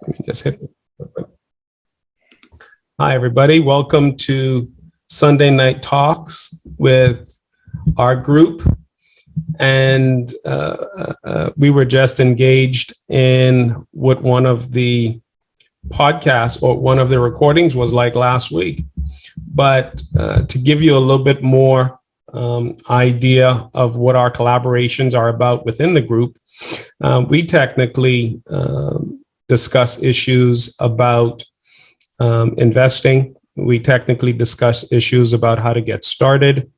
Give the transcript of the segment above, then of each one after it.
Let me just hit. Hi, everybody. Welcome to Sunday Night Talks with our group. And we were just engaged in what one of the podcasts or one of the recordings was like last week. But to give you a little bit more idea of what our collaborations are about within the group, we technically discuss issues about investing. We technically discuss issues about how to get started.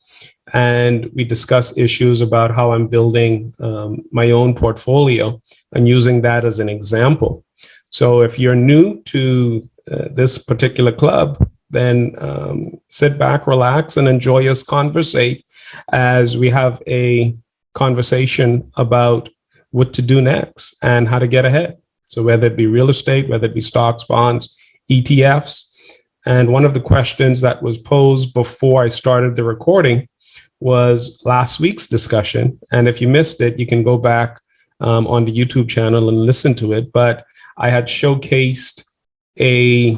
And we discuss issues about how I'm building my own portfolio and using that as an example. So if you're new to this particular club, then sit back, relax, and enjoy us conversate as we have a conversation about what to do next and how to get ahead. So whether it be real estate, whether it be stocks, bonds, ETFs. And one of the questions that was posed before I started the recording was last week's discussion. And if you missed it, you can go back on the YouTube channel and listen to it. But I had showcased a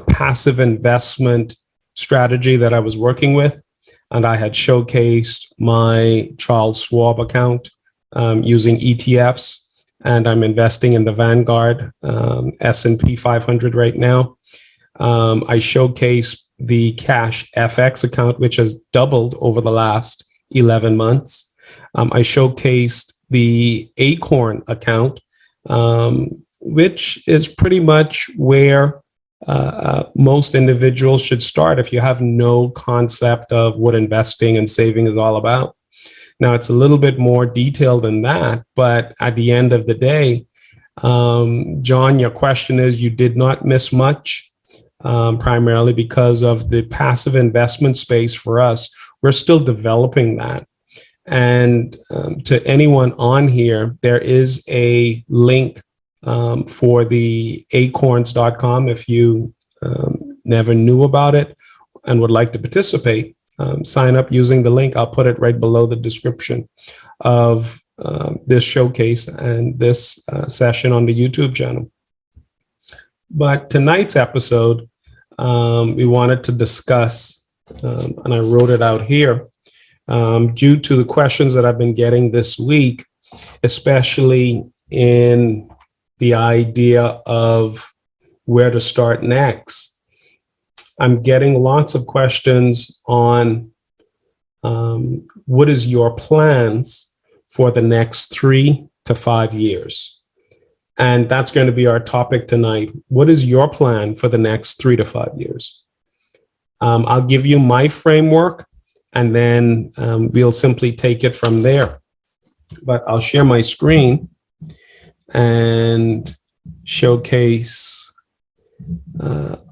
passive investment strategy that I was working with. And I had showcased my Charles Schwab account using ETFs. And I'm investing in the Vanguard S&P 500 right now. I showcased the Cash FX account, which has doubled over the last 11 months. I showcased the Acorn account, which is pretty much where most individuals should start if you have no concept of what investing and saving is all about. Now, it's a little bit more detailed than that, but at the end of the day, John, your question is you did not miss much, primarily because of the passive investment space for us. We're still developing that. And to anyone on here, there is a link for the acorns.com if you never knew about it and would like to participate. Sign up using the link. I'll put it right below the description of this showcase and this session on the YouTube channel. But tonight's episode, we wanted to discuss, and I wrote it out here, due to the questions that I've been getting this week, especially in the idea of where to start next. I'm getting lots of questions on what is your plans for the next 3 to 5 years? And that's going to be our topic tonight. What is your plan for the next 3 to 5 years? I'll give you my framework, and then we'll simply take it from there. But I'll share my screen and showcase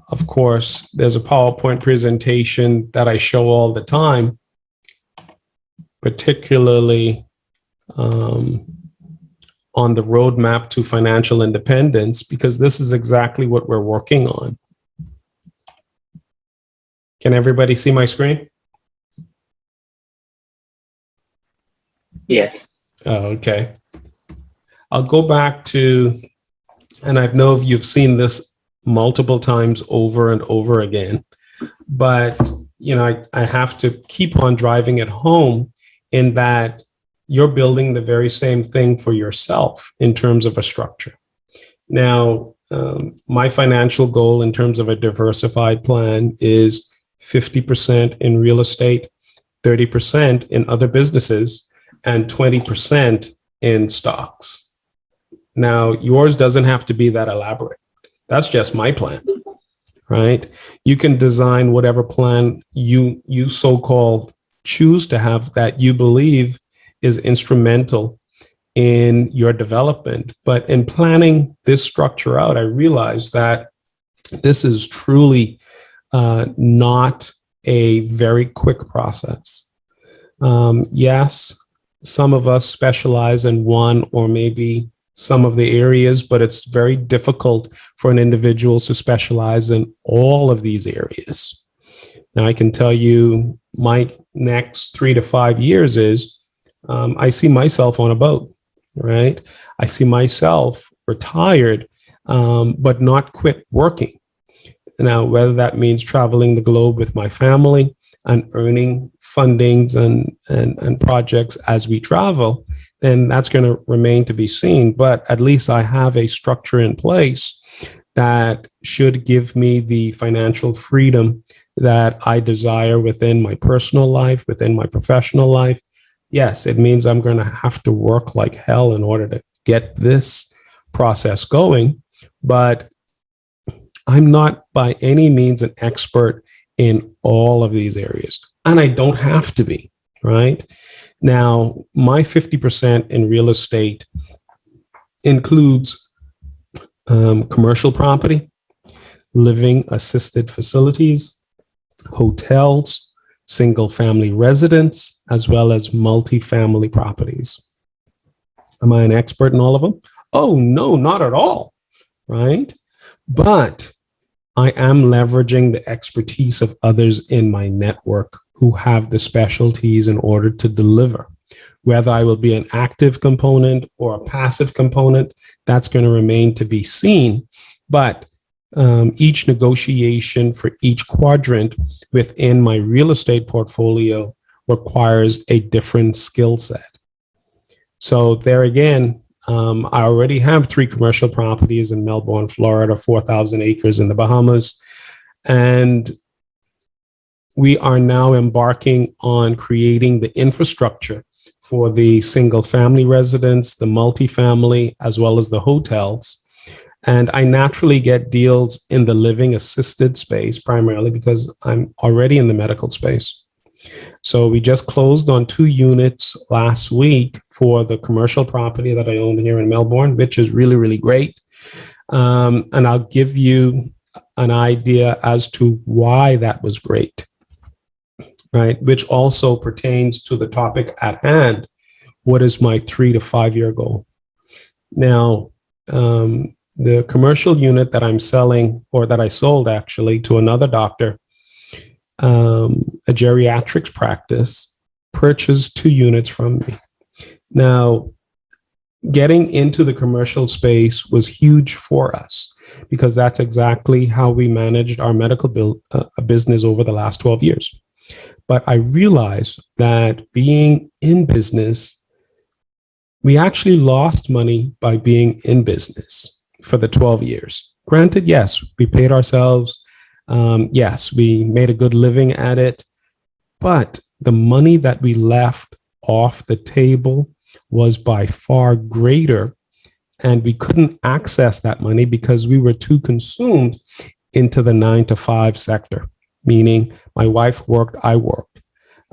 of course, there's a PowerPoint presentation that I show all the time, particularly on the roadmap to financial independence, because this is exactly what we're working on. Can everybody see my screen? Yes. Oh, okay. I'll go back to, and I know you've seen this multiple times over and over again, but I have to keep on driving it home in that you're building the very same thing for yourself in terms of a structure. Now, my financial goal in terms of a diversified plan is 50% in real estate, 30% in other businesses, and 20% in stocks. Now, yours doesn't have to be that elaborate. That's just my plan, right? You can design whatever plan you so-called choose to have that you believe is instrumental in your development. But in planning this structure out, I realized that this is truly not a very quick process. Yes, some of us specialize in one or maybe some of the areas, but it's very difficult for an individual to specialize in all of these areas. Now, I can tell you my next 3 to 5 years is I see myself on a boat. right? I see myself retired, but not quit working. Now, whether that means traveling the globe with my family and earning fundings and projects as we travel, then that's going to remain to be seen. But at least I have a structure in place that should give me the financial freedom that I desire within my personal life, within my professional life. Yes, it means I'm going to have to work like hell in order to get this process going. But I'm not by any means an expert in all of these areas, and I don't have to be, right? Now, my 50% in real estate includes commercial property, living assisted facilities, hotels, single family residence, as well as multifamily properties. Am I an expert in all of them? Oh, no, not at all, right? But I am leveraging the expertise of others in my network who have the specialties in order to deliver. Whether I will be an active component or a passive component, that's going to remain to be seen. But each negotiation for each quadrant within my real estate portfolio requires a different skill set. So there again, I already have 3 commercial properties in Melbourne, Florida, 4,000 acres in the Bahamas. And we are now embarking on creating the infrastructure for the single family residence, the multifamily, as well as the hotels. And I naturally get deals in the living assisted space primarily because I'm already in the medical space. So we just closed on 2 units last week for the commercial property that I own here in Melbourne, which is really, really great. And I'll give you an idea as to why that was great, right? Which also pertains to the topic at hand. What is my 3 to 5 year goal? Now, the commercial unit that I'm selling, or that I sold actually to another doctor, a geriatrics practice, purchased 2 units from me. Now, getting into the commercial space was huge for us because that's exactly how we managed our medical business over the last 12 years. But I realized that being in business, we actually lost money by being in business for the 12 years. Granted, yes, we paid ourselves. Yes, we made a good living at it, but the money that we left off the table was by far greater, and we couldn't access that money because we were too consumed into the 9 to 5 sector, meaning my wife worked, I worked.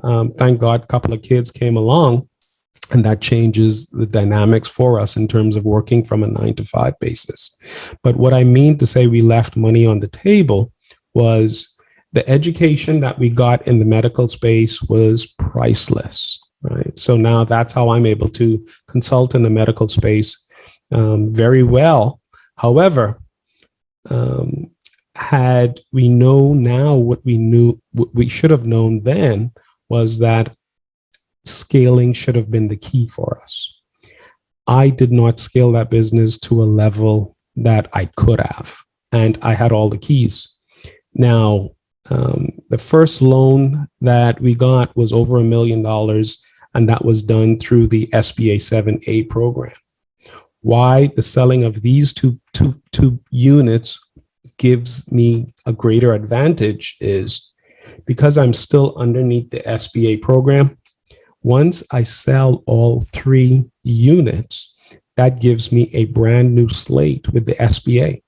Thank God a couple of kids came along, and that changes the dynamics for us in terms of working from a 9 to 5 basis. But what I mean to say we left money on the table was the education that we got in the medical space was priceless, right? So now that's how I'm able to consult in the medical space very well. However, had we known now what we should have known then was that scaling should have been the key for us. I did not scale that business to a level that I could have, and I had all the keys. Now, the first loan that we got was over $1 million, and that was done through the SBA 7A program. Why the selling of these two units gives me a greater advantage is because I'm still underneath the SBA program. Once I sell all 3 units, that gives me a brand new slate with the SBA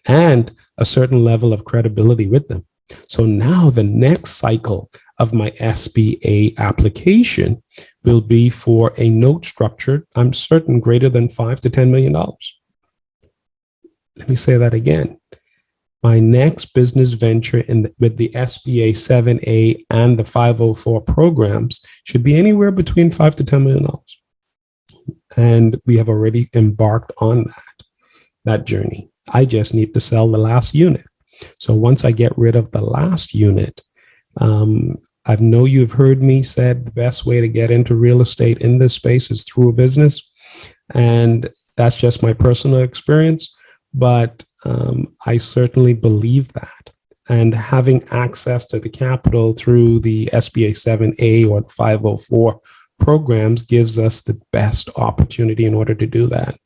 and a certain level of credibility with them. So now the next cycle of my SBA application will be for a note structure, I'm certain greater than $5 to $10 million. Let me say that again. My next business venture with the SBA 7A and the 504 programs should be anywhere between $5 to $10 million. And we have already embarked on that journey. I just need to sell the last unit. So once I get rid of the last unit, I know you've heard me said the best way to get into real estate in this space is through a business. And that's just my personal experience, but I certainly believe that. And having access to the capital through the SBA 7A or the 504 programs gives us the best opportunity in order to do that.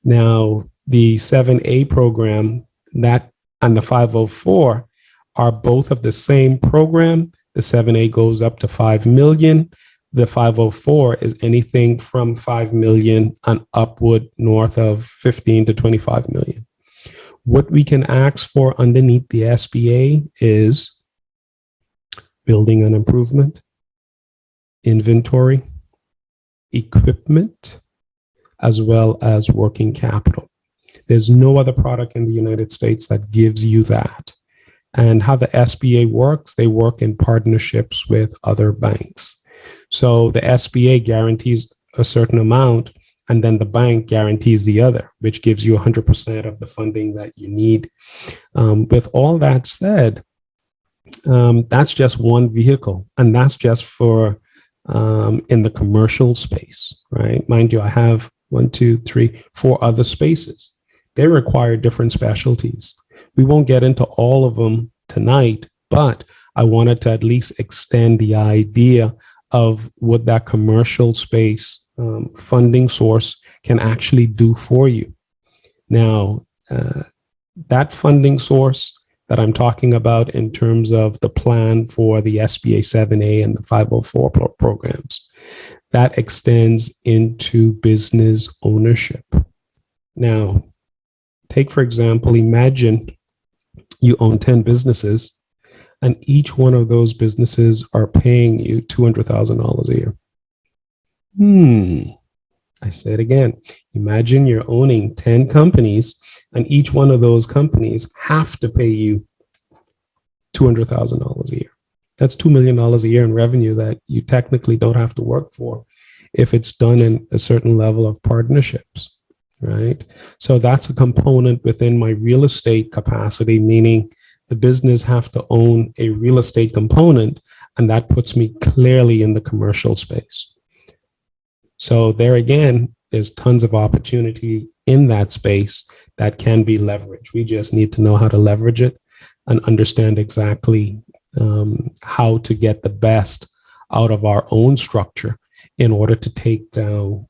Now, the 7A program that and the 504 are both of the same program. The 7A goes up to 5 million. The 504 is anything from 5 million and upward north of 15 to 25 million. What we can ask for underneath the SBA is building and improvement, inventory, equipment, as well as working capital. There's no other product in the United States that gives you that. And how the SBA works, they work in partnerships with other banks. So the SBA guarantees a certain amount, and then the bank guarantees the other, which gives you 100% of the funding that you need. With all that said, that's just one vehicle, and that's just for in the commercial space, right? Mind you, I have 1, 2, 3, 4 other spaces. They require different specialties. We won't get into all of them tonight, but I wanted to at least extend the idea of what that commercial space funding source can actually do for you. Now, that funding source that I'm talking about in terms of the plan for the SBA 7A and the 504 programs, that extends into business ownership. Now, take, for example, imagine you own 10 businesses and each one of those businesses are paying you $200,000 a year. I say it again. Imagine you're owning 10 companies and each one of those companies have to pay you $200,000 a year. That's $2 million a year in revenue that you technically don't have to work for if it's done in a certain level of partnerships, right? So that's a component within my real estate capacity, meaning the business have to own a real estate component, and that puts me clearly in the commercial space. So there again, there's tons of opportunity in that space that can be leveraged. We just need to know how to leverage it and understand exactly how to get the best out of our own structure in order to take down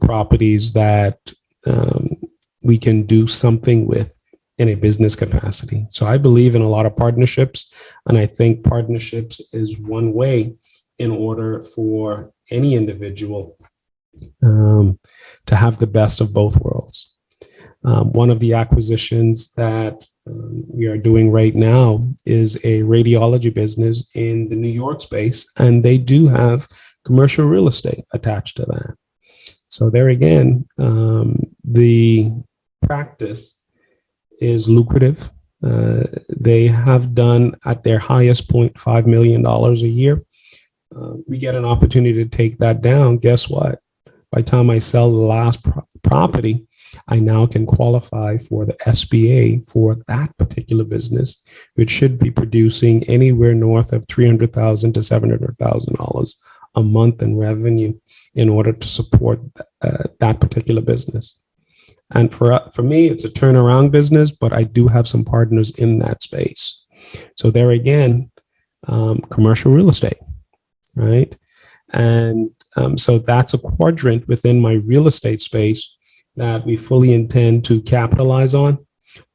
properties that we can do something with in a business capacity. So I believe in a lot of partnerships, and I think partnerships is one way in order for any individual to have the best of both worlds. One of the acquisitions that we are doing right now is a radiology business in the New York space, and they do have commercial real estate attached to that. So there again, the practice is lucrative. They have done at their highest point $5 million a year. We get an opportunity to take that down. Guess what? By the time I sell the last property, I now can qualify for the SBA for that particular business, which should be producing anywhere north of $300,000 to $700,000 a month in revenue in order to support that particular business. And for me, it's a turnaround business, but I do have some partners in that space. So there again, commercial real estate, right? And so that's a quadrant within my real estate space that we fully intend to capitalize on,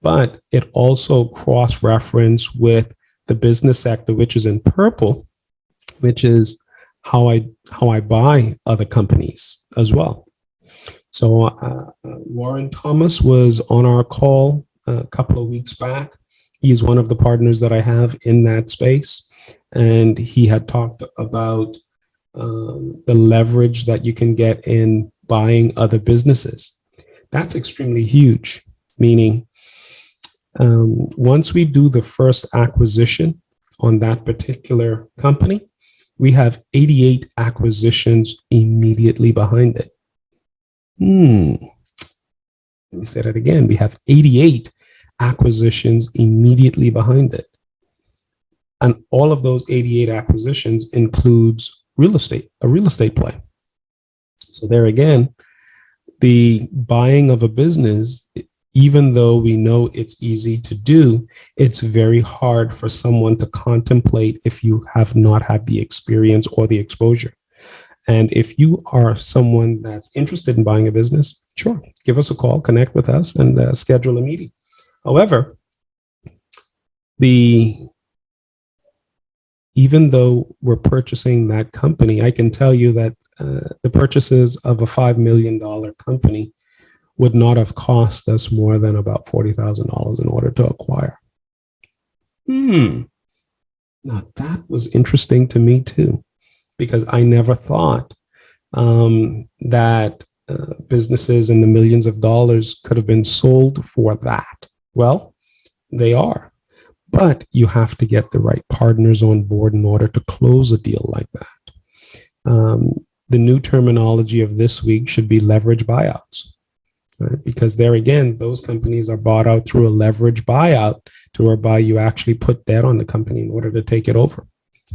but it also cross-reference with the business sector, which is in purple, which is how I buy other companies as well. So Warren Thomas was on our call a couple of weeks back. He's one of the partners that I have in that space, and he had talked about the leverage that you can get in buying other businesses. That's extremely huge, meaning once we do the first acquisition on that particular company, we have 88 acquisitions immediately behind it. Let me say that again. We have 88 acquisitions immediately behind it. And all of those 88 acquisitions includes real estate, a real estate play. So there again, The buying of a business, even though we know it's easy to do, it's very hard for someone to contemplate if you have not had the experience or the exposure. And if you are someone that's interested in buying a business, sure, give us a call, connect with us, and schedule a meeting. However, even though we're purchasing that company, I can tell you that the purchases of a $5 million company would not have cost us more than about $40,000 in order to acquire. Now that was interesting to me too, because I never thought that businesses in the millions of dollars could have been sold for that. Well, they are, but you have to get the right partners on board in order to close a deal like that. The new terminology of this week should be leverage buyouts. Right? Because there again, those companies are bought out through a leverage buyout to whereby you actually put debt on the company in order to take it over.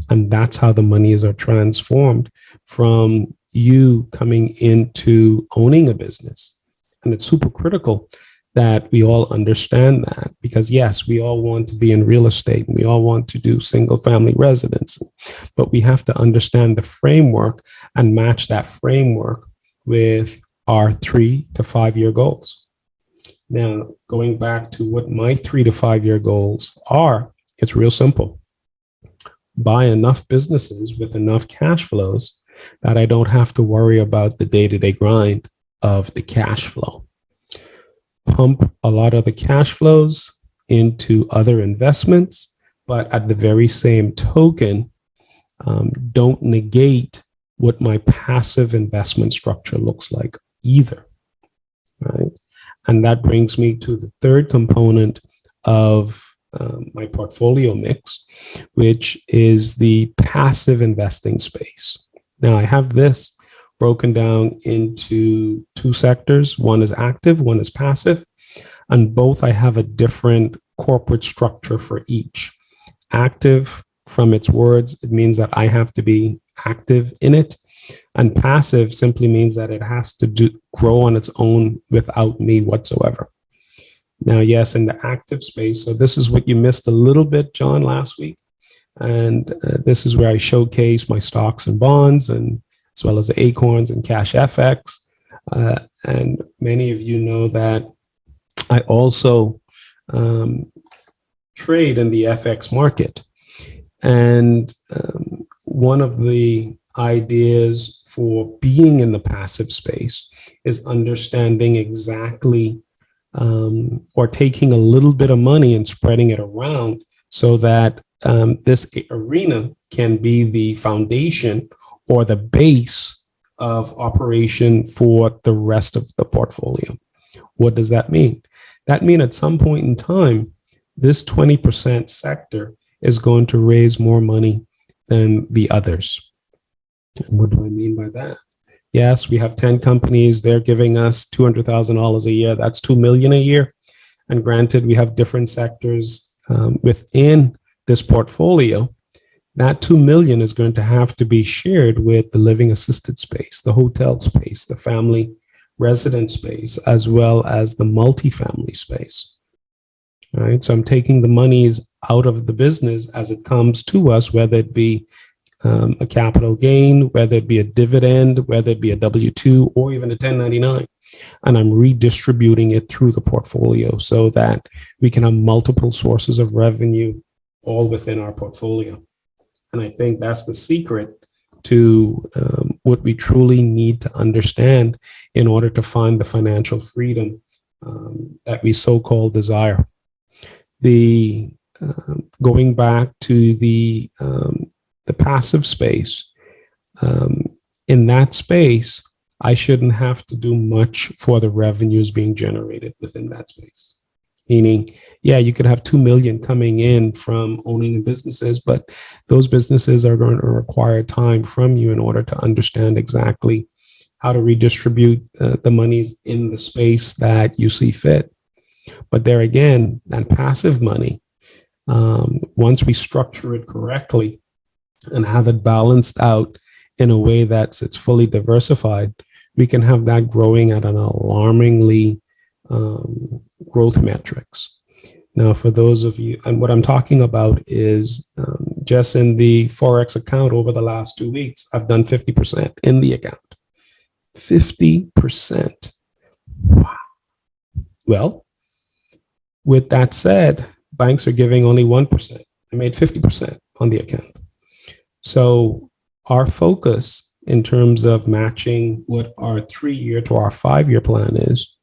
And that's how the monies are transformed from you coming into owning a business. And it's super critical that we all understand that, because yes, we all want to be in real estate and we all want to do single family residence, but we have to understand the framework and match that framework with our 3 to 5 year goals. Now, going back to what my 3 to 5 year goals are, it's real simple. Buy enough businesses with enough cash flows that I don't have to worry about the day-to-day grind of the cash flow. Pump a lot of the cash flows into other investments, but at the very same token, don't negate what my passive investment structure looks like either, right? And that brings me to the third component of my portfolio mix, which is the passive investing space. Now, I have this broken down into 2 sectors. One is active, one is passive, and both I have a different corporate structure for each. Active, from its words, it means that I have to be active in it. And passive simply means that it has to grow on its own without me whatsoever. Now, yes, in the active space, so this is what you missed a little bit, John, last week. And this is where I showcase my stocks and bonds, and as well as the Acorns and Cash FX. And many of you know that I also trade in the FX market. And one of the ideas for being in the passive space is understanding exactly or taking a little bit of money and spreading it around so that this arena can be the foundation or the base of operation for the rest of the portfolio. What does that mean? That means at some point in time, this 20% sector is going to raise more money than the others. And what do I mean by that? Yes, we have 10 companies. They're giving us $200,000 a year. That's $2 million a year. And granted, we have different sectors within this portfolio. That $2 million is going to have to be shared with the living assisted space, the hotel space, the family resident space, as well as the multifamily space. All right. So I'm taking the monies out of the business as it comes to us, whether it be a capital gain, whether it be a dividend, whether it be a W-2 or even a 1099. And I'm redistributing it through the portfolio so that we can have multiple sources of revenue all within our portfolio. And I think that's the secret to what we truly need to understand in order to find the financial freedom that we so-called desire. The going back to the passive space, in that space, I shouldn't have to do much for the revenues being generated within that space. Meaning, yeah, you could have 2 million coming in from owning businesses, but those businesses are going to require time from you in order to understand exactly how to redistribute the monies in the space that you see fit. But there again, that passive money, once we structure it correctly and have it balanced out in a way that it's fully diversified, we can have that growing at an alarmingly growth metrics. Now, for those of you, and what I'm talking about is just in the Forex account over the last 2 weeks, I've done 50% in the account. 50%. Wow. Well, with that said, banks are giving only 1%. I made 50% on the account. So our focus in terms of matching what our 3-year to our 5-year plan is,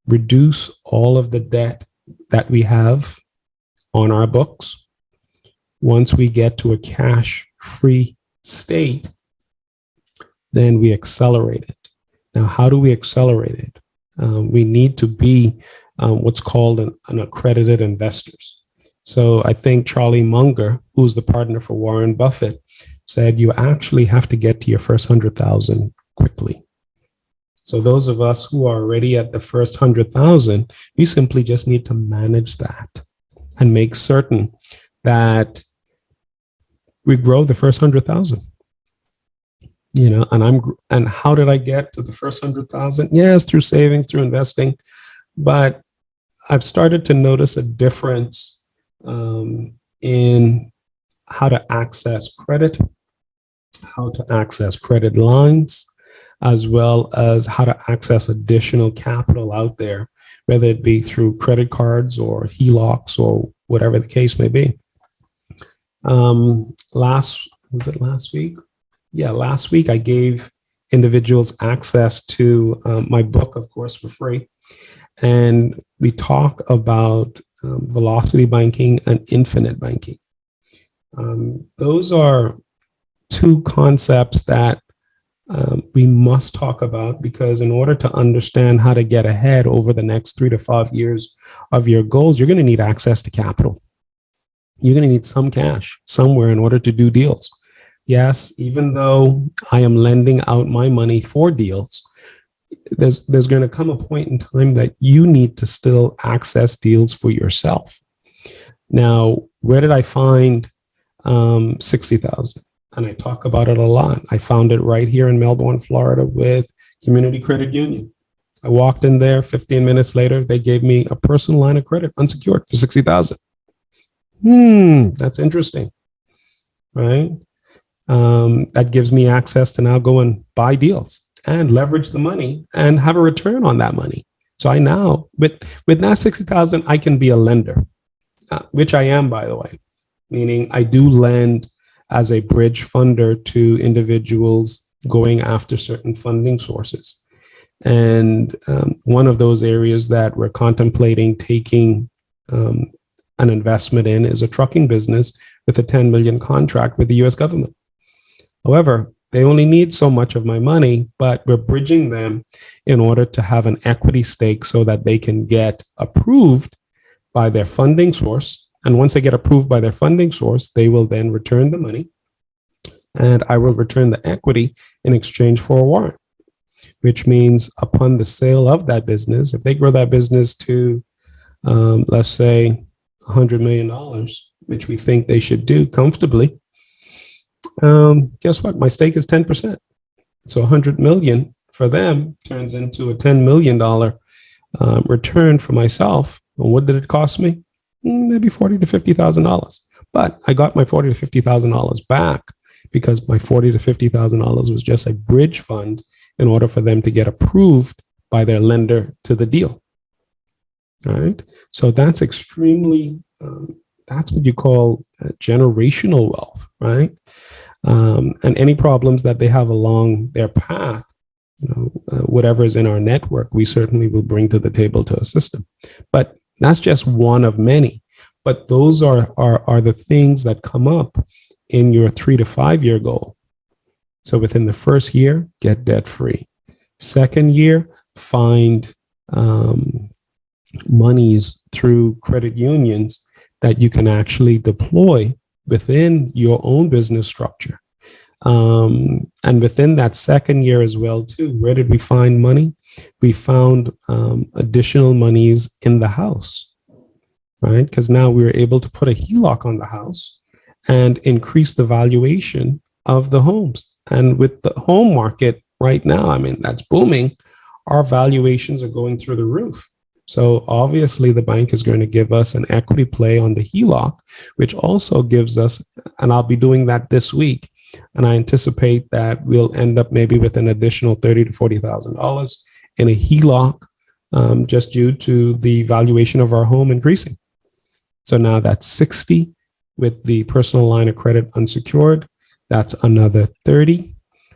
reduce all of the debt that we have on our books. Once we get to a cash-free state, then we accelerate it. Now, how do we accelerate it? We need to be what's called an accredited investors. So I think Charlie Munger, who's the partner for Warren Buffett, said you actually have to get to your first 100,000 quickly. So those of us who are already at the first 100,000, we simply just need to manage that and make certain that we grow the first 100,000. You know, and how did I get to the first 100,000? Yes, through savings, through investing, but I've started to notice a difference in how to access credit, how to access credit lines, as well as how to access additional capital out there, whether it be through credit cards or HELOCs or whatever the case may be. Last week? Yeah, last week I gave individuals access to my book, of course, for free. And we talk about velocity banking and infinite banking. Those are two concepts that we must talk about, because in order to understand how to get ahead over the next 3 to 5 years of your goals, you're going to need access to capital. You're going to need some cash somewhere in order to do deals. Yes, even though I am lending out my money for deals, there's going to come a point in time that you need to still access deals for yourself. Now, where did I find 60,000? And I talk about it a lot. I found it right here in Melbourne, Florida with Community Credit Union. I walked in there, 15 minutes later, they gave me a personal line of credit, unsecured, for 60,000. That's interesting, right? That gives me access to now go and buy deals and leverage the money and have a return on that money. So I now, with that 60,000, I can be a lender, which I am, by the way, meaning I do lend as a bridge funder to individuals going after certain funding sources. And one of those areas that we're contemplating taking an investment in is a trucking business with a 10 million contract with the US government. However, they only need so much of my money, but we're bridging them in order to have an equity stake so that they can get approved by their funding source. And once they get approved by their funding source, they will then return the money, and I will return the equity in exchange for a warrant, which means upon the sale of that business, if they grow that business to, let's say, $100 million, which we think they should do comfortably, guess what? My stake is 10%. So 100 million for them turns into a $10 million return for myself. And what did it cost me? Maybe $40,000 to $50,000. But I got my $40,000 to $50,000 back because my $40,000 to $50,000 was just a bridge fund in order for them to get approved by their lender to the deal. All right. So that's extremely, that's what you call generational wealth, right? And any problems that they have along their path, whatever is in our network, we certainly will bring to the table to assist them. But that's just one of many. But those are the things that come up in your 3 to 5 year goal. So within the first year, get debt free. Second year, find monies through credit unions that you can actually deploy within your own business structure. And within that second year as well, too, where did we find money? We found additional monies in the house, right? Because now we were able to put a HELOC on the house and increase the valuation of the homes. And with the home market right now, I mean, that's booming. Our valuations are going through the roof. So obviously the bank is going to give us an equity play on the HELOC, which also gives us, and I'll be doing that this week. And I anticipate that we'll end up maybe with an additional $30,000 to $40,000 in a HELOC, just due to the valuation of our home increasing. So now that's 60 with the personal line of credit unsecured. That's another 30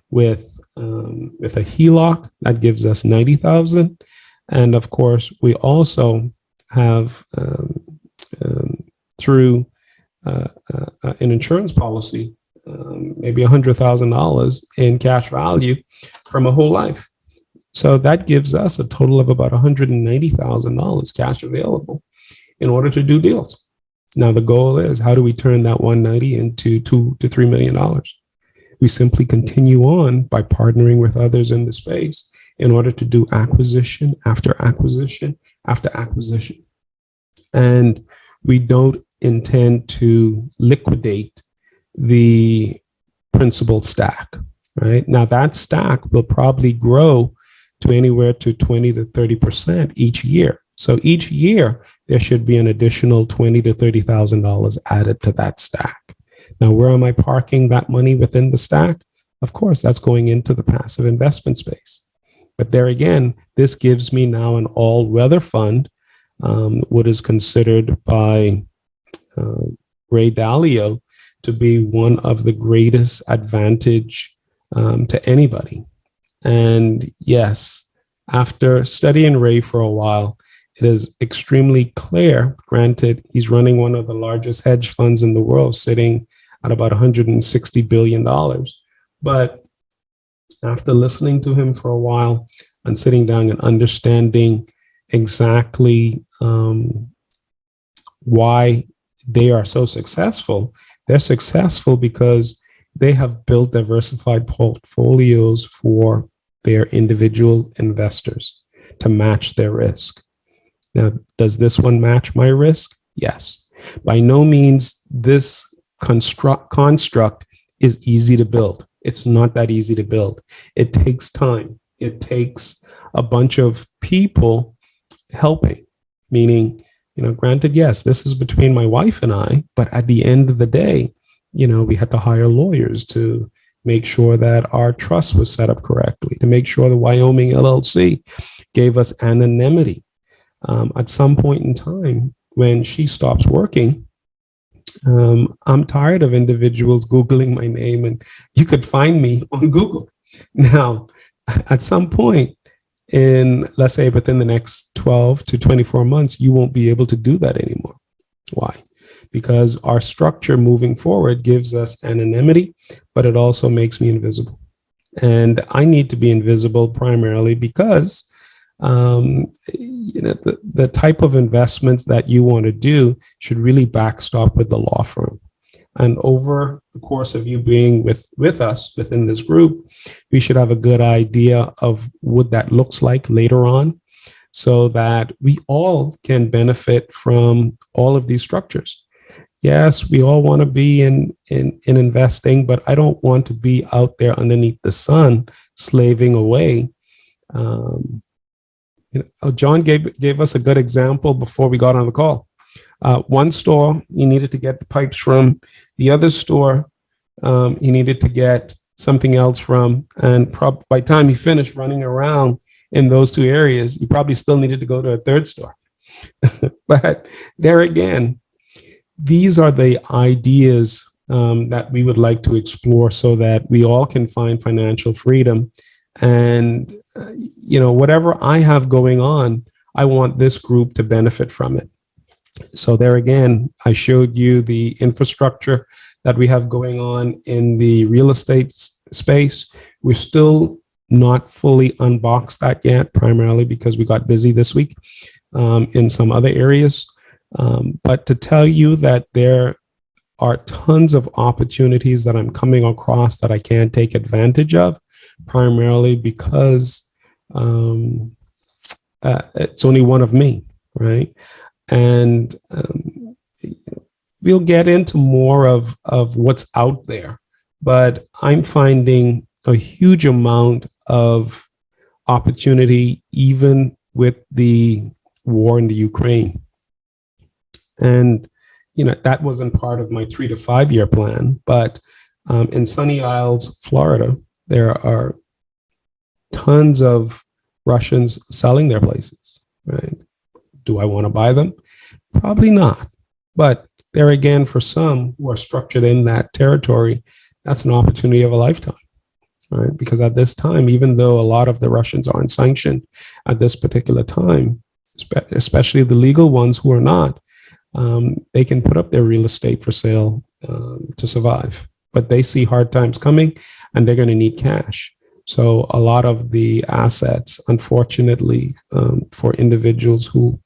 with a HELOC that gives us 90,000. And of course, we also have through an insurance policy, maybe $100,000 in cash value from a whole life. So that gives us a total of about $190,000 cash available in order to do deals. Now, the goal is, how do we turn that 190 into $2 to $3 million? We simply continue on by partnering with others in the space in order to do acquisition after acquisition after acquisition. And we don't intend to liquidate the principal stack, right? Now, that stack will probably grow to anywhere to 20 to 30% each year. So each year, there should be an additional $20,000 to $30,000 added to that stack. Now, where am I parking that money within the stack? Of course, that's going into the passive investment space. But there again, this gives me now an all-weather fund, what is considered by Ray Dalio to be one of the greatest advantage to anybody. And yes, after studying Ray for a while, it is extremely clear. Granted, he's running one of the largest hedge funds in the world, sitting at about $160 billion. But after listening to him for a while and sitting down and understanding exactly why they are so successful, they're successful because they have built diversified portfolios for their individual investors to match their risk. Now, does this one match my risk? Yes. By no means this construct is easy to build. It's not that easy to build. It takes time. It takes a bunch of people helping, meaning, granted, yes, this is between my wife and I, but at the end of the day, we had to hire lawyers to make sure that our trust was set up correctly, to make sure the Wyoming LLC gave us anonymity. At some point in time, when she stops working, I'm tired of individuals Googling my name, and you could find me on Google. Now, at some point in, let's say, within the next 12 to 24 months, you won't be able to do that anymore. Why? Because our structure moving forward gives us anonymity, but it also makes me invisible. And I need to be invisible primarily because the type of investments that you want to do should really backstop with the law firm. And over the course of you being with us within this group, we should have a good idea of what that looks like later on, so that we all can benefit from all of these structures. Yes, we all want to be in investing, but I don't want to be out there underneath the sun slaving away. John gave us a good example before we got on the call. One store, he needed to get the pipes from. The other store, he needed to get something else from. And by the time he finished running around in those two areas, he probably still needed to go to a third store. But there again, these are the ideas that we would like to explore so that we all can find financial freedom. And, whatever I have going on, I want this group to benefit from it. So there again, I showed you the infrastructure that we have going on in the real estate space. We're still not fully unboxed that yet, primarily because we got busy this week in some other areas. But to tell you that there are tons of opportunities that I'm coming across that I can't take advantage of, primarily because it's only one of me, right? And we'll get into more of what's out there, but I'm finding a huge amount of opportunity, even with the war in the Ukraine. And, that wasn't part of my 3 to 5 year plan. But in Sunny Isles, Florida, there are tons of Russians selling their places, right? Do I want to buy them? Probably not. But there again, for some who are structured in that territory, that's an opportunity of a lifetime, right? Because at this time, even though a lot of the Russians aren't sanctioned at this particular time, especially the legal ones who are not, they can put up their real estate for sale to survive. But they see hard times coming and they're going to need cash. So a lot of the assets, unfortunately, for individuals who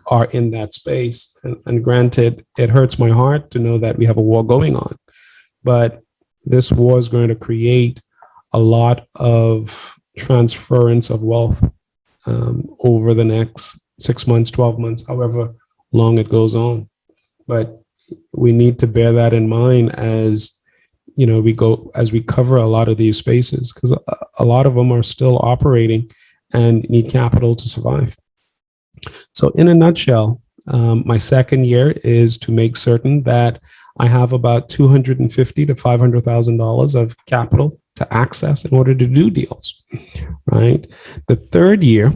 are in that space, and granted, it hurts my heart to know that we have a war going on, but this war is going to create a lot of transference of wealth over the next 6 months, 12 months, however long it goes on. But we need to bear that in mind as we cover a lot of these spaces, because a lot of them are still operating and need capital to survive. So in a nutshell, my second year is to make certain that I have about $250,000 to $500,000 of capital to access in order to do deals, right? The third year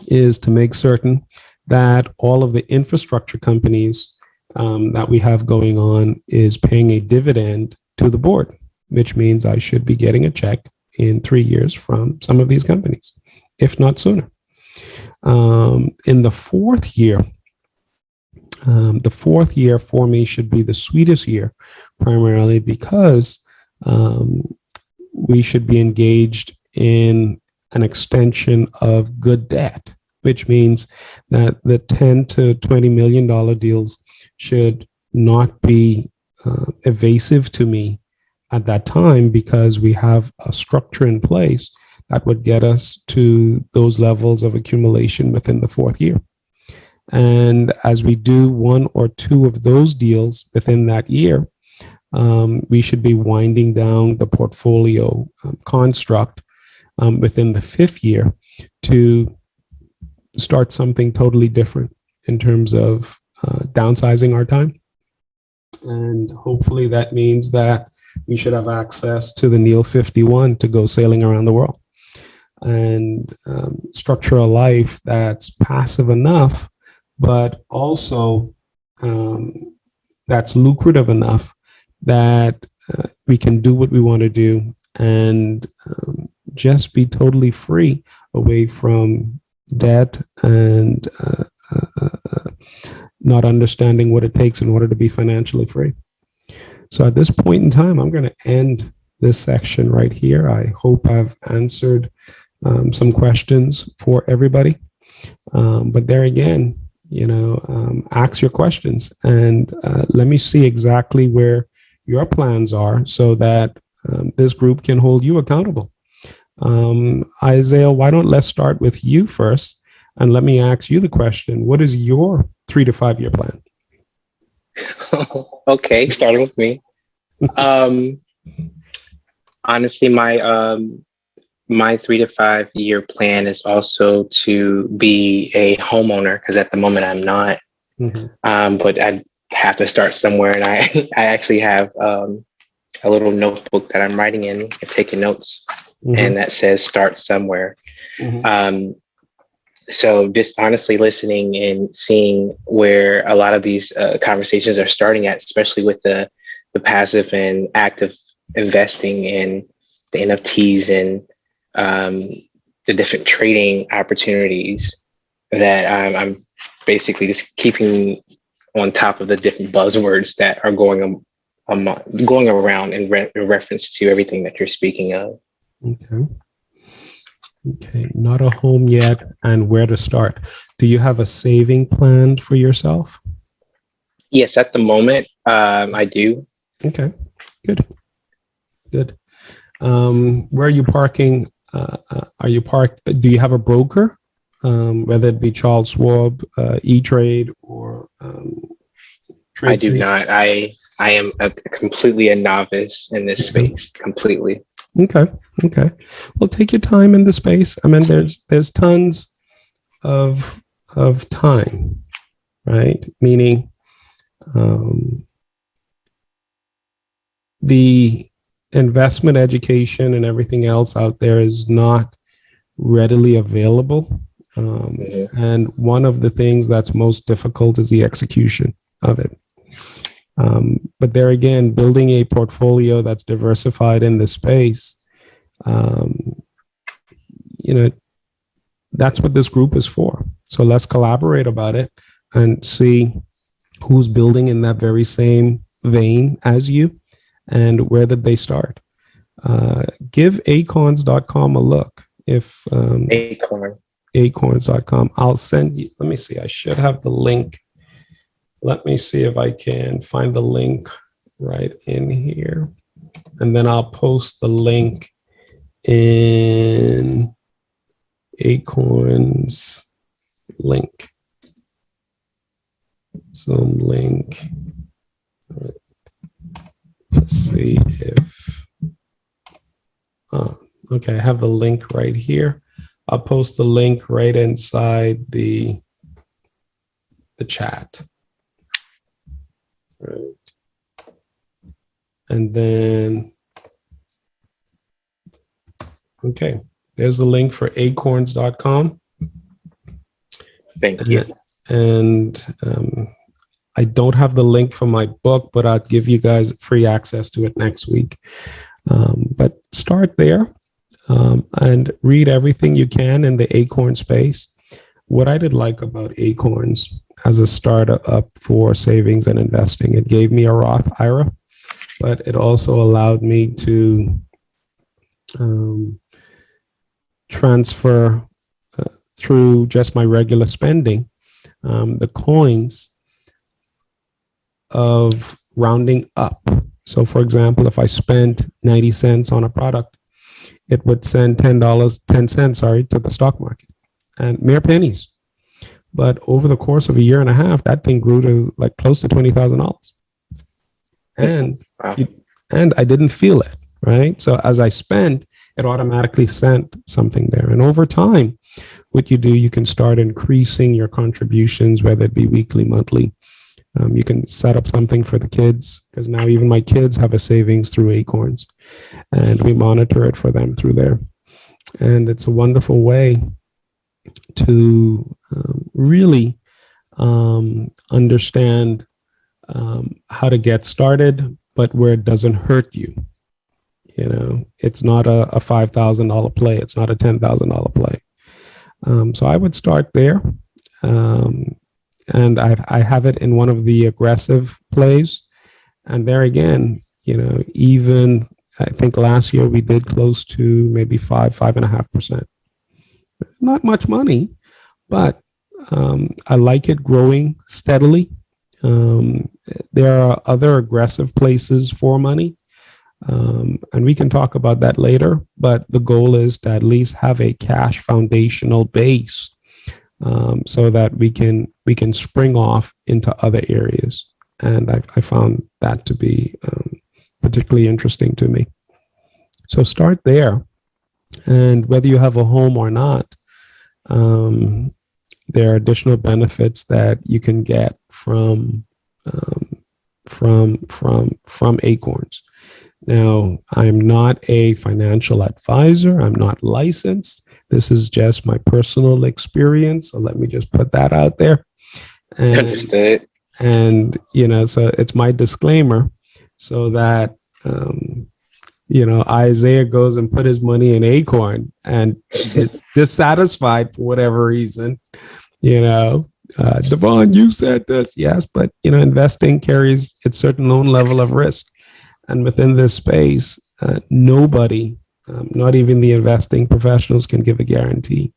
is to make certain that all of the infrastructure companies that we have going on is paying a dividend to the board, which means I should be getting a check in 3 years from some of these companies, if not sooner. In the fourth year for me should be the sweetest year, primarily because we should be engaged in an extension of good debt, which means that the $10 to $20 million deals should not be evasive to me at that time, because we have a structure in place that would get us to those levels of accumulation within the fourth year. And as we do 1 or 2 of those deals within that year, we should be winding down the portfolio construct within the 5th year to start something totally different in terms of downsizing our time. And hopefully that means that we should have access to the Neil 51 to go sailing around the world, and structure a life that's passive enough, but also that's lucrative enough that we can do what we want to do and just be totally free away from debt and not understanding what it takes in order to be financially free. So at this point in time, I'm going to end this section right here. I hope I've answered some questions for everybody. But there again, ask your questions and let me see exactly where your plans are so that this group can hold you accountable. Isaiah, let's start with you first, and let me ask you the question. What is your 3 to 5 year plan? Okay, starting with me. Honestly, my 3 to 5 year plan is also to be a homeowner, because at the moment I'm not. But I have to start somewhere, and I actually have a little notebook that I'm writing in and taking notes, and that says start somewhere. So just honestly listening and seeing where a lot of these conversations are starting at, especially with the passive and active investing in the NFTs and the different trading opportunities, that I'm basically just keeping on top of the different buzzwords that are going around in reference to everything that you're speaking of. Okay, not a home yet, and where to start. Do you have a saving plan for yourself? Yes, at the moment, I do. Okay, good. Where are you parking? Do you have a broker, whether it be Charles Schwab, E-Trade, or Trade I do not. I am completely a novice in this space, completely. Okay. Okay. Well, take your time in the space. I mean, there's tons of time, right? Meaning, the investment education and everything else out there is not readily available. Mm-hmm. And one of the things that's most difficult is the execution of it. But there again, building a portfolio that's diversified in the space, um, you know, that's what this group is for. So let's collaborate about it and see who's building in that very same vein as you and where did they start. Give acorns.com a look. If Acorn. acorns.com, I'll send you, let me see, I should have the link. Let me see if I can find the link right in here. And then I'll post the link in Acorns link. Zoom link. Let's see if, okay, I have the link right here. I'll post the link right inside the chat. Right. And then, okay, there's the link for acorns.com. Thank you. And I don't have the link for my book, but I'll give you guys free access to it next week. But start there and read everything you can in the Acorn space. What I did like about Acorns as a startup for savings and investing, it gave me a Roth IRA, but it also allowed me to transfer through just my regular spending the coins of rounding up. So for example, if I spent 90 cents on a product, it would send $10 to the stock market, and mere pennies. But over the course of a year and a half, that thing grew to like close to $20,000. And Wow. and I didn't feel it, right? So as I spent, it automatically sent something there. And over time, what you do, you can start increasing your contributions, whether it be weekly, monthly. You can set up something for the kids, because now even my kids have a savings through Acorns, and we monitor it for them through there. And it's a wonderful way to really understand how to get started, but where it doesn't hurt you. You know, it's not a $5,000 play. It's not a $10,000 play. So I would start there. And I have it in one of the aggressive plays. And there again, you know, even I think last year we did close to maybe 5.5%. Not much money, but I like it growing steadily. There are other aggressive places for money. And we can talk about that later, but the goal is to at least have a cash foundational base so that we can spring off into other areas. And I found that to be particularly interesting to me. So start there. And whether you have a home or not, there are additional benefits that you can get from Acorns. Now, I'm not a financial advisor. I'm not licensed. This is just my personal experience. So let me just put that out there. And, Understood. and you know, so it's my disclaimer so that, you know, Isaiah goes and put his money in Acorn and is dissatisfied for whatever reason. You know, Devaughn, you said this. Yes, but, you know, investing carries its certain own level of risk. And within this space, nobody, not even the investing professionals, can give a guarantee.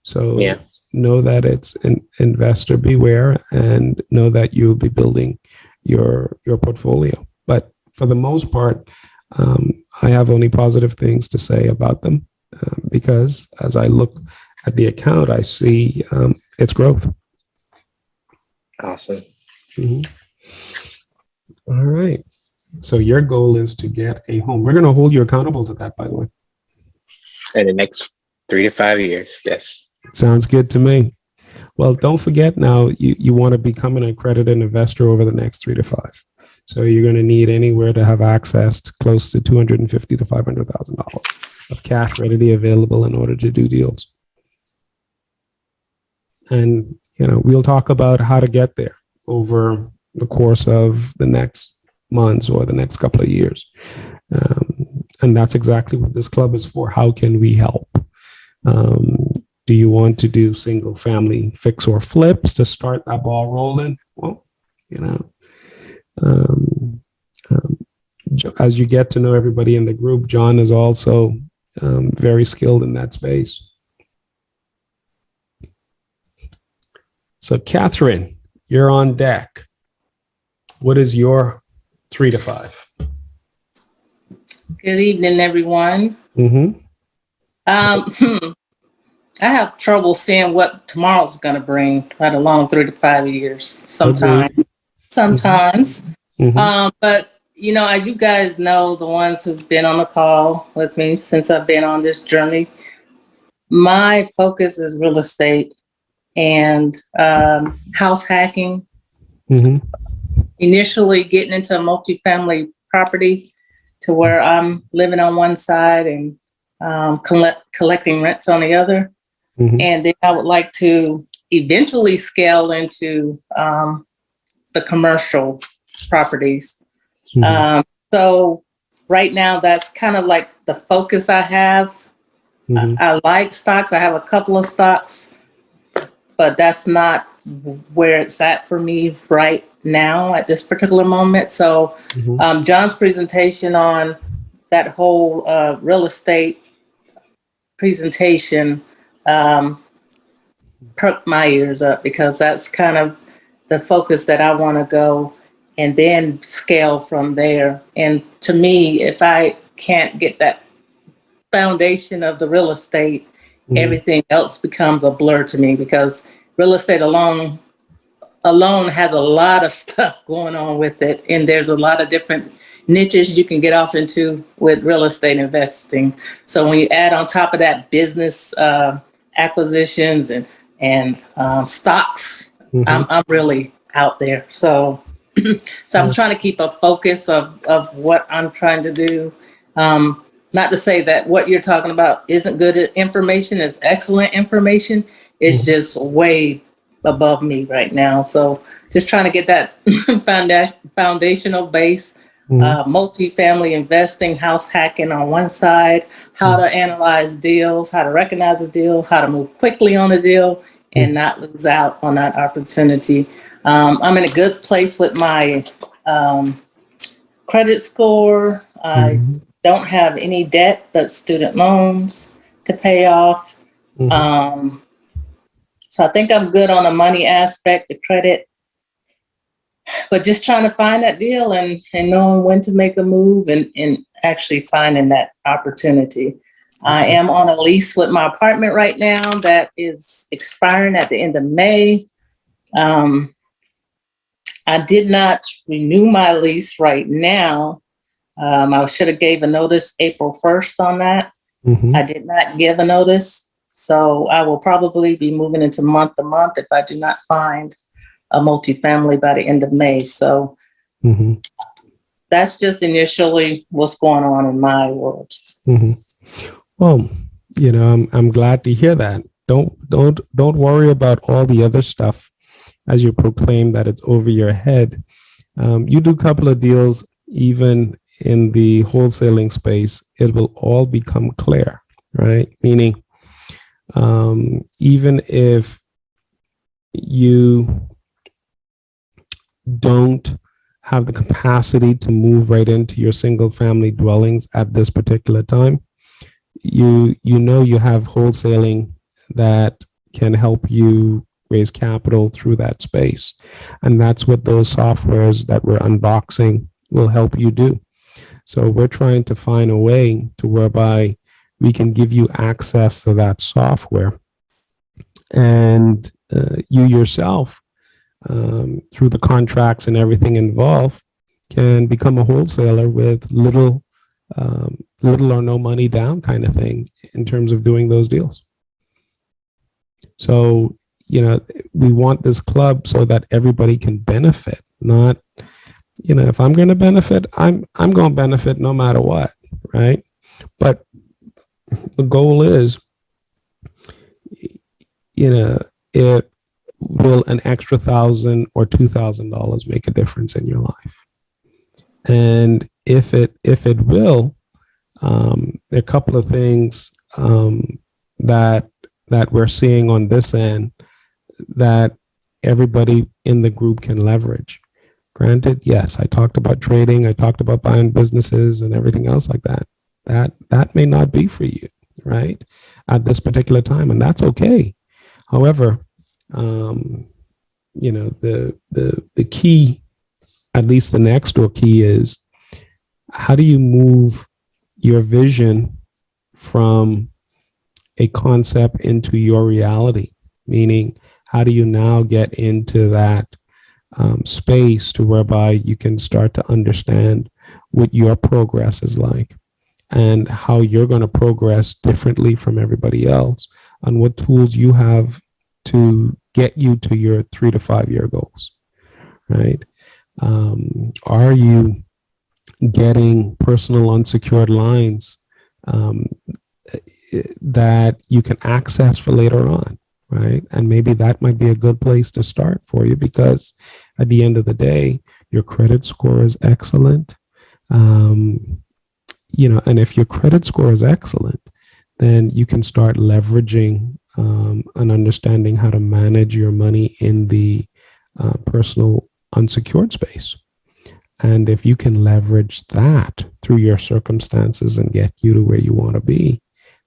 So Yeah. know that it's an investor beware, and know that you'll be building your portfolio. But for the most part, I have only positive things to say about them because as I look at the account, I see its growth. Awesome. Mm-hmm. All right. So your goal is to get a home. We're going to hold you accountable to that, by the way. In the next 3 to 5 years, yes. Sounds good to me. Well, don't forget now, you want to become an accredited investor over the next 3 to 5. So you're going to need anywhere to have access to close to $250,000 to $500,000 of cash readily available in order to do deals. And, we'll talk about how to get there over the course of the next months or the next couple of years. And that's exactly what this club is for. How can we help? Do you want to do single family fix or flips to start that ball rolling? Well, as you get to know everybody in the group, John is also very skilled in that space. So, Catherine, you're on deck. What is your 3 to 5? Good evening, everyone. Mm-hmm. I have trouble seeing what tomorrow's going to bring, let alone 3 to 5 years. Sometimes. Mm-hmm. But as you guys know, the ones who've been on the call with me since I've been on this journey, my focus is real estate and house hacking. Mm-hmm. Initially getting into multifamily property to where I'm living on one side and collecting rents on the other. Mm-hmm. And then I would like to eventually scale into the commercial properties. Mm-hmm. So right now, that's kind of like the focus I have. Mm-hmm. I like stocks. I have a couple of stocks, but that's not where it's at for me right now at this particular moment. So Mm-hmm. John's presentation on that whole real estate presentation perked my ears up, because that's kind of the focus that I want to go and then scale from there. And to me, if I can't get that foundation of the real estate, Mm-hmm. everything else becomes a blur to me, because real estate alone has a lot of stuff going on with it. And there's a lot of different niches you can get off into with real estate investing. So when you add on top of that business acquisitions and stocks, Mm-hmm. I'm really out there. So I'm trying to keep a focus of what I'm trying to do. Not to say that what you're talking about isn't good information, it's excellent information. It's Mm-hmm. just way above me right now. So just trying to get that foundational base, Mm-hmm. multifamily investing, house hacking on one side, how to analyze deals, how to recognize a deal, how to move quickly on a deal and not lose out on that opportunity. I'm in a good place with my credit score. I Mm-hmm. don't have any debt but student loans to pay off. Mm-hmm. So I think I'm good on the money aspect, the credit, but just trying to find that deal and knowing when to make a move and actually finding that opportunity. I am on a lease with my apartment right now that is expiring at the end of May. I did not renew my lease right now. I should have gave a notice April 1st on that. Mm-hmm. I did not give a notice. So I will probably be moving into month to month if I do not find a multifamily by the end of May. So Mm-hmm. that's just initially what's going on in my world. Mm-hmm. Well, I'm glad to hear that. Don't worry about all the other stuff as you proclaim that it's over your head. You do a couple of deals, even in the wholesaling space, it will all become clear, right? Meaning, even if you don't have the capacity to move right into your single family dwellings at this particular time, you have wholesaling that can help you raise capital through that space. And that's what those softwares that we're unboxing will help you do. So we're trying to find a way to whereby we can give you access to that software, and you yourself, through the contracts and everything involved, can become a wholesaler with little or no money down kind of thing in terms of doing those deals. So, we want this club so that everybody can benefit, not, if I'm going to benefit, I'm going to benefit no matter what, right? But the goal is, it will an extra $1,000 or $2,000 make a difference in your life? And if it will, there are a couple of things that we're seeing on this end that everybody in the group can leverage. Granted, yes, I talked about trading, I talked about buying businesses and everything else like that. That may not be for you, right, at this particular time, and that's okay. However, the key, at least the next door key, is how do you move your vision from a concept into your reality? Meaning, how do you now get into that space to whereby you can start to understand what your progress is like and how you're going to progress differently from everybody else, and what tools you have to get you to your 3 to 5 year goals, right? Are you getting personal unsecured lines that you can access for later on, right? And maybe that might be a good place to start for you, because at the end of the day, your credit score is excellent. And if your credit score is excellent, then you can start leveraging and understanding how to manage your money in the personal unsecured space. And if you can leverage that through your circumstances and get you to where you want to be,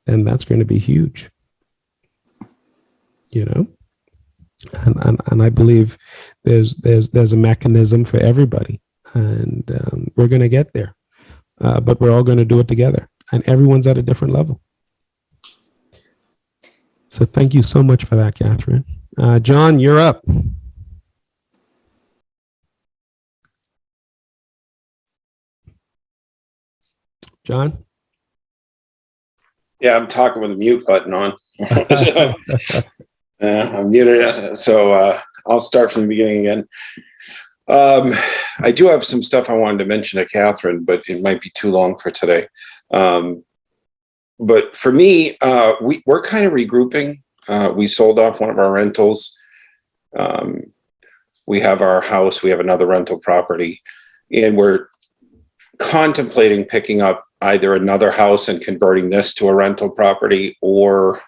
then that's going to be huge. And I believe there's a mechanism for everybody, and we're going to get there, but we're all going to do it together, and everyone's at a different level. So thank you so much for that, Catherine. John, you're up. John? Yeah, I'm talking with the mute button on. I'm muted, so I'll start from the beginning again. I do have some stuff I wanted to mention to Catherine, but it might be too long for today. But for me, we're kind of regrouping. We sold off one of our rentals. We have our house, we have another rental property, and we're contemplating picking up either another house and converting this to a rental property, or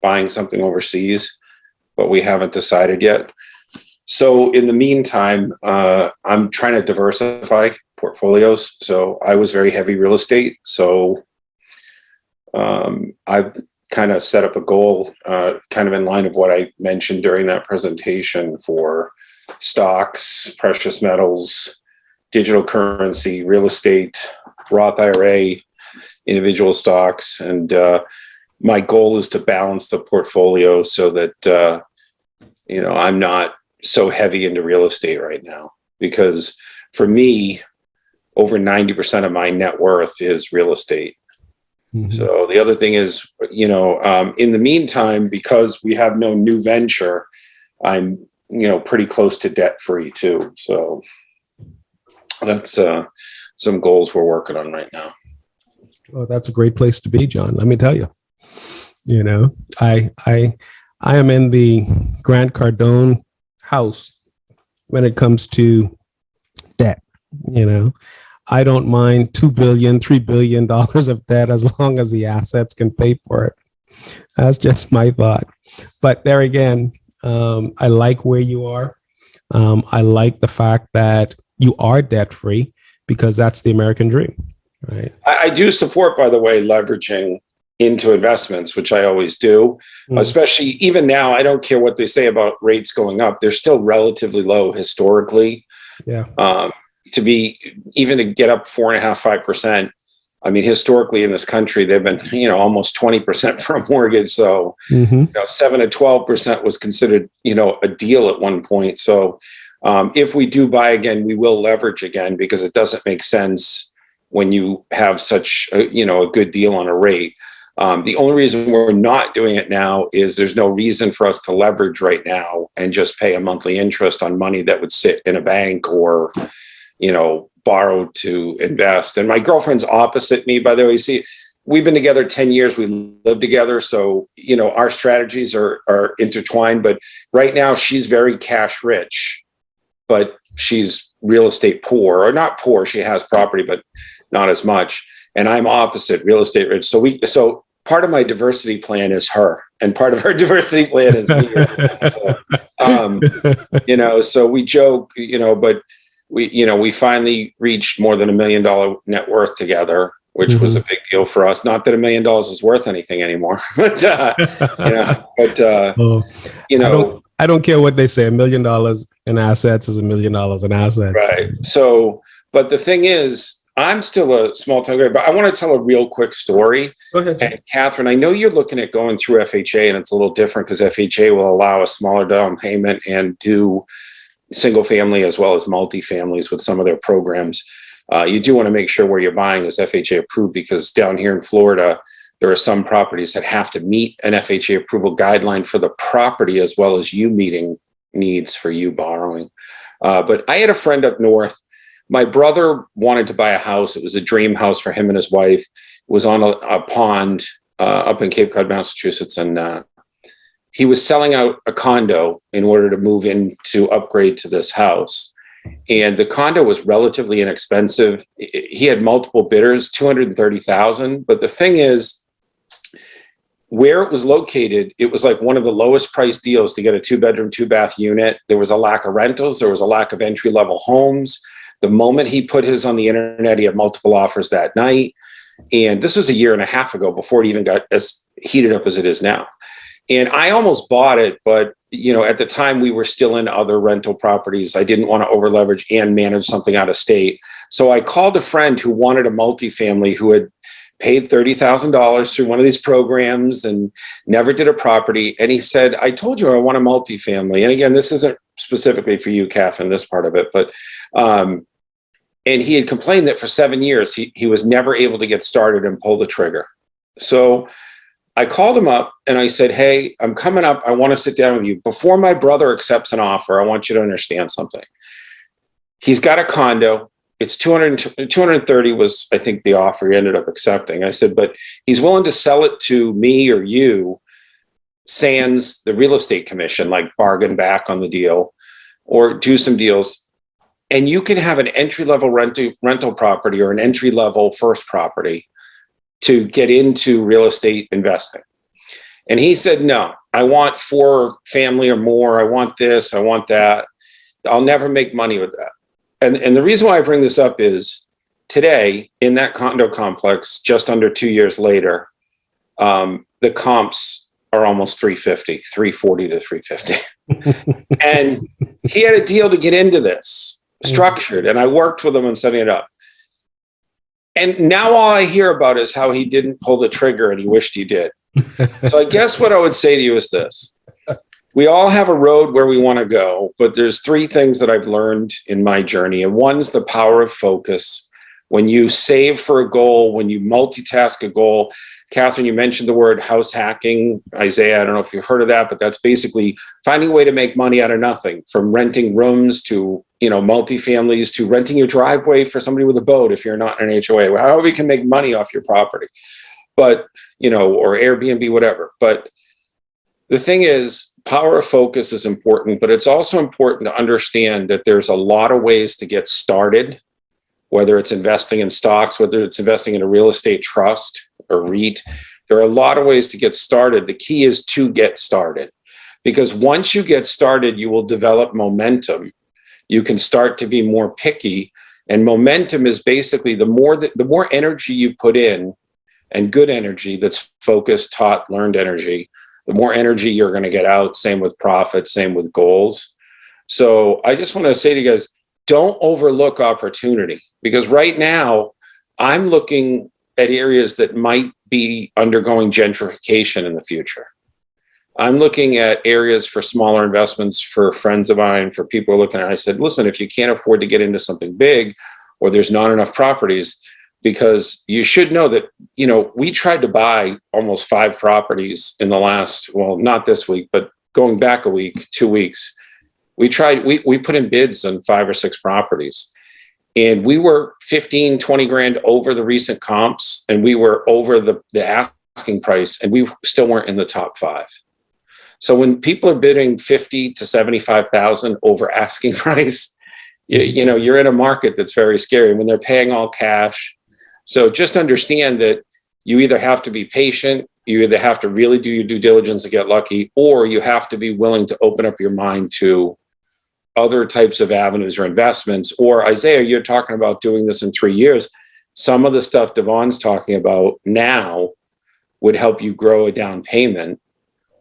buying something overseas, but we haven't decided yet. So in the meantime, I'm trying to diversify portfolios. So I was very heavy real estate. So I've kind of set up a goal, kind of in line of what I mentioned during that presentation, for stocks, precious metals, digital currency, real estate, Roth IRA, individual stocks. And my goal is to balance the portfolio so that, I'm not so heavy into real estate right now, because for me, over 90% of my net worth is real estate. Mm-hmm. So the other thing is, in the meantime, because we have no new venture, I'm, pretty close to debt free too. So that's some goals we're working on right now. Oh, that's a great place to be, John. Let me tell you. I am in the Grant Cardone house when it comes to debt. I don't mind $2 billion, $3 billion of debt as long as the assets can pay for it. That's just my thought. But there again, I like where you are. I like the fact that you are debt free, because that's the American dream, right? I do support, by the way, leveraging into investments, which I always do, especially even now. I don't care what they say about rates going up. They're still relatively low historically. Yeah. To get up 4.5%, 5%. I mean, historically in this country, they've been, almost 20% for a mortgage. So, 7 to 12% was considered, a deal at one point. So If we do buy again, we will leverage again, because it doesn't make sense when you have such a good deal on a rate. The only reason we're not doing it now is there's no reason for us to leverage right now and just pay a monthly interest on money that would sit in a bank or, borrow to invest. And my girlfriend's opposite me, by the way. See, we've been together 10 years. We live together. So, our strategies are intertwined. But right now she's very cash rich, but she's real estate poor, or not poor. She has property, but not as much. And I'm opposite, real estate rich. So part of my diversity plan is her, and part of her diversity plan is me. So we joke, but we finally reached more than $1 million net worth together, which was a big deal for us. Not that $1 million is worth anything anymore, but I don't care what they say. $1 million in assets is $1 million in assets. Right. So, but the thing is, I'm still a small town guy, but I want to tell a real quick story. Go ahead. And Catherine, I know you're looking at going through FHA, and it's a little different because FHA will allow a smaller down payment and do single family as well as multifamilies with some of their programs. You do want to make sure where you're buying is FHA approved, because down here in Florida, there are some properties that have to meet an FHA approval guideline for the property, as well as you meeting needs for you borrowing. But I had a friend up north. My brother wanted to buy a house. It was a dream house for him and his wife. It was on a pond up in Cape Cod, Massachusetts. And he was selling out a condo in order to move in to upgrade to this house. And the condo was relatively inexpensive. He had multiple bidders, $230,000. But the thing is, where it was located, it was like one of the lowest priced deals to get a 2-bedroom, 2-bath unit. There was a lack of rentals. There was a lack of entry-level homes. The moment he put his on the internet, he had multiple offers that night. And this was a year and a half ago, before it even got as heated up as it is now. And I almost bought it, but at the time we were still in other rental properties. I didn't want to over leverage and manage something out of state. So I called a friend who wanted a multifamily, who had paid $30,000 through one of these programs and never did a property. And he said, I told you I want a multifamily. And again, this isn't specifically for you, Catherine, this part of it, but and he had complained that for 7 years, he was never able to get started and pull the trigger. So I called him up and I said, hey, I'm coming up. I want to sit down with you. Before my brother accepts an offer, I want you to understand something. He's got a condo. It's 230 was, I think, the offer he ended up accepting. I said, but he's willing to sell it to me or you, sans the real estate commission, like bargain back on the deal or do some deals. And you can have an entry-level rental property or an entry-level first property to get into real estate investing. And he said, no, I want 4 family or more. I want this, I want that. I'll never make money with that. And the reason why I bring this up is today in that condo complex, just under 2 years later, the comps are almost 340 to 350. And he had a deal to get into this, structured, and I worked with him on setting it up. And now all I hear about is how he didn't pull the trigger and he wished he did. So I guess what I would say to you is this. We all have a road where we want to go, but there's 3 things that I've learned in my journey. And one's the power of focus. When you save for a goal, when you multitask a goal. Catherine, you mentioned the word house hacking. Isaiah, I don't know if you've heard of that, but that's basically finding a way to make money out of nothing, from renting rooms to, multifamilies, to renting your driveway for somebody with a boat if you're not in an HOA. However you can make money off your property, but, or Airbnb, whatever. But the thing is, power of focus is important, but it's also important to understand that there's a lot of ways to get started, whether it's investing in stocks, whether it's investing in a real estate trust or REIT. There are a lot of ways to get started. The key is to get started, because once you get started, you will develop momentum. You can start to be more picky, and momentum is basically the more energy you put in, and good energy that's focused, taught, learned energy, the more energy you're going to get out. Same with profit, same with goals. So I just want to say to you guys, don't overlook opportunity, because right now I'm looking at areas that might be undergoing gentrification in the future. I'm looking at areas for smaller investments for friends of mine, for people looking at it. I said, listen, if you can't afford to get into something big or there's not enough properties, because you should know that, we tried to buy almost 5 properties in the last, well, not this week, but going back a week, 2 weeks. We put in bids on 5 or 6 properties, and we were 15, 20 grand over the recent comps, and we were over the asking price, and we still weren't in the top 5. So when people are bidding 50 to 75,000 over asking price, you're in a market that's very scary when they're paying all cash. So just understand that you either have to be patient, you either have to really do your due diligence and get lucky, or you have to be willing to open up your mind to other types of avenues or investments. Or Isaiah, you're talking about doing this in 3 years. Some of the stuff Devaugh's talking about now would help you grow a down payment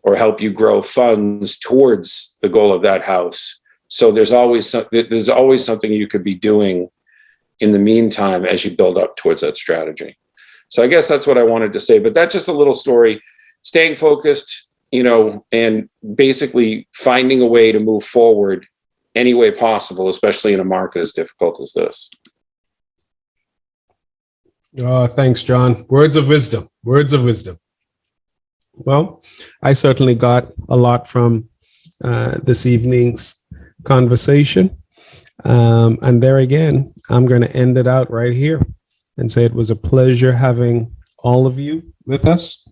or help you grow funds towards the goal of that house. So there's always something you could be doing in the meantime as you build up towards that strategy. So I guess that's what I wanted to say, but that's just a little story, staying focused, and basically finding a way to move forward any way possible, especially in a market as difficult as this. Oh, thanks, John. Words of wisdom. Words of wisdom. Well, I certainly got a lot from this evening's conversation. And there again, I'm going to end it out right here and say it was a pleasure having all of you with us.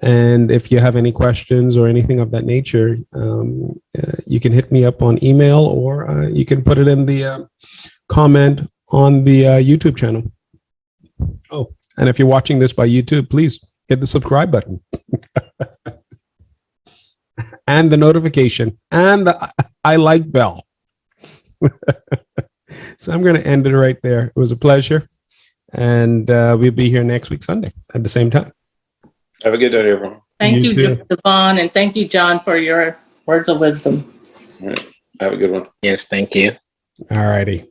And if you have any questions or anything of that nature, you can hit me up on email, or you can put it in the comment on the YouTube channel. Oh, and if you're watching this by YouTube, please hit the subscribe button and the notification and the I like bell. So I'm going to end it right there. It was a pleasure. And we'll be here next week, Sunday at the same time. Have a good night, everyone. Thank you, too. Devaughn, and thank you, John, for your words of wisdom. All right. Have a good one. Yes, thank you. All righty.